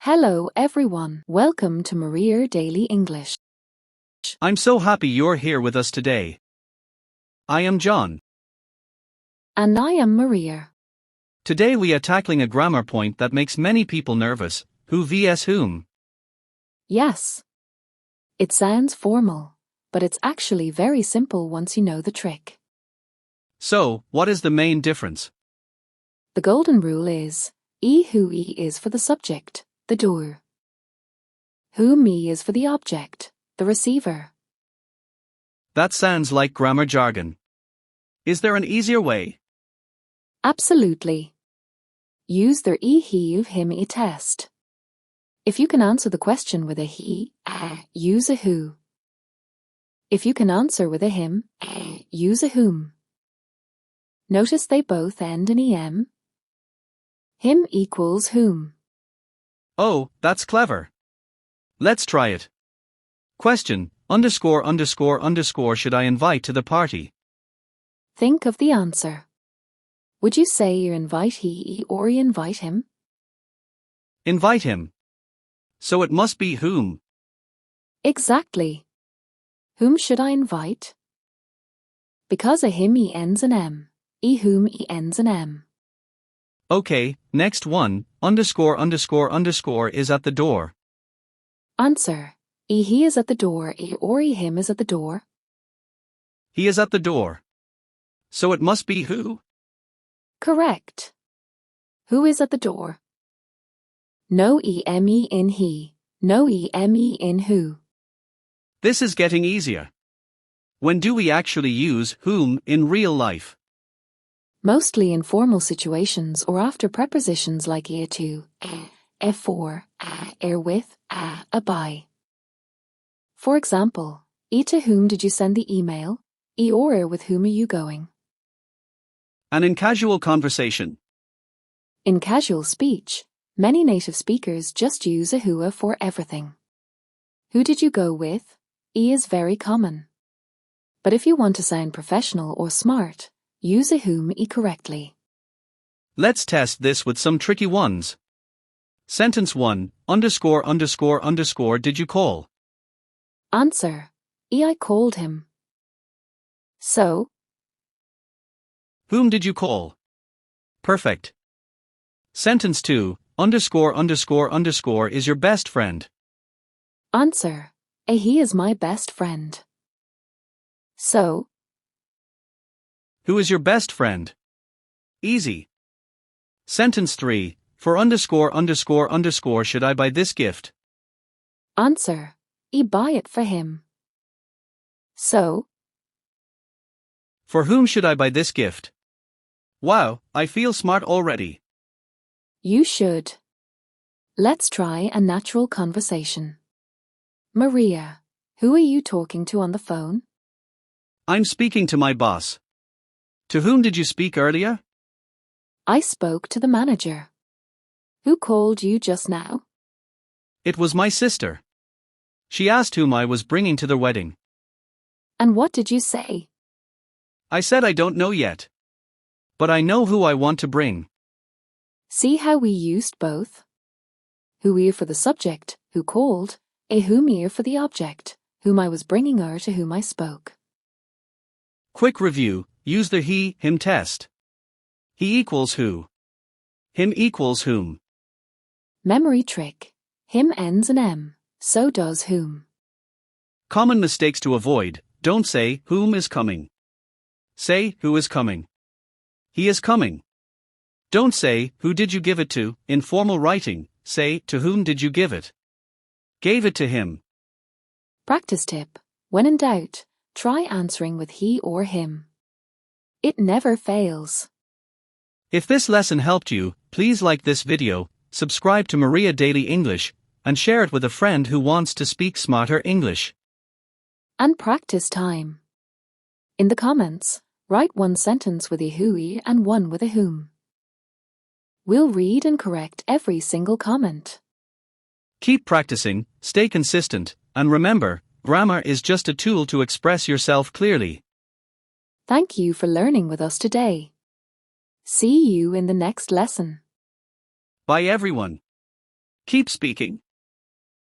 Hello everyone, welcome to Maria Daily English. I'm so happy you're here with us today. I am John. And I am Maria. Today we are tackling a grammar point that makes many people nervous: who vs whom. Yes. It sounds formal, but it's actually very simple once you know the trick. So, what is the main difference? The golden rule is, who is for the subject, the doer. Who me is for the object, the receiver. That sounds like grammar jargon. Is there an easier way? Absolutely. Use their he, him, test. If you can answer the question with a he, use a who. If you can answer with a him, use a whom. Notice they both end in em. Him equals whom. Oh, that's clever. Let's try it. Question, ____ should I invite to the party? Think of the answer. Would you say you invite he or you invite him? Invite him. So it must be whom. Exactly. Whom should I invite? Because a him ends in em, whom ends in em. Okay, next one, ___ is at the door. Answer. He is at the door, or him is at the door. He is at the door. So it must be who? Correct. Who is at the door? No em in he, no em in who. This is getting easier. When do we actually use whom in real life? Mostly in formal situations or after prepositions like to, for, with, by. For example, to whom did you send the email? Or with whom are you going? And in casual conversation? In casual speech, many native speakers just use a who for everything. Who did you go with? Is very common. But if you want to sound professional or smart, use a whom correctly. Let's test this with some tricky ones. Sentence 1, ____ did you call? Answer. I called him. So? Whom did you call? Perfect. Sentence 2, ____ is your best friend. Answer. He is my best friend. So? Who is your best friend? Easy. Sentence 3, for ____ should I buy this gift? Answer. Buy it for him. So? For whom should I buy this gift? Wow, I feel smart already. You should. Let's try a natural conversation. Maria, who are you talking to on the phone? I'm speaking to my boss. To whom did you speak earlier? I spoke to the manager. Who called you just now? It was my sister. She asked whom I was bringing to the wedding. And what did you say? I said I don't know yet. But I know who I want to bring. See how we used both? Who for the subject, who called, whom for the object, whom I was bringing her to whom I spoke. Quick review, use the he, him test. He equals who. Him equals whom. Memory trick. Him ends in em, so does whom. Common mistakes to avoid: don't say whom is coming. Say who is coming. He is coming. Don't say who did you give it to. In formal writing, say to whom did you give it. Gave it to him. Practice tip. When in doubt, try answering with he or him. It never fails. If this lesson helped you, please like this video, subscribe to Maria Daily English, and share it with a friend who wants to speak smarter English. And practice time. In the comments, write one sentence with a who and one with a whom. We'll read and correct every single comment. Keep practicing, stay consistent, and remember, grammar is just a tool to express yourself clearly. Thank you for learning with us today. See you in the next lesson. Bye everyone. Keep speaking.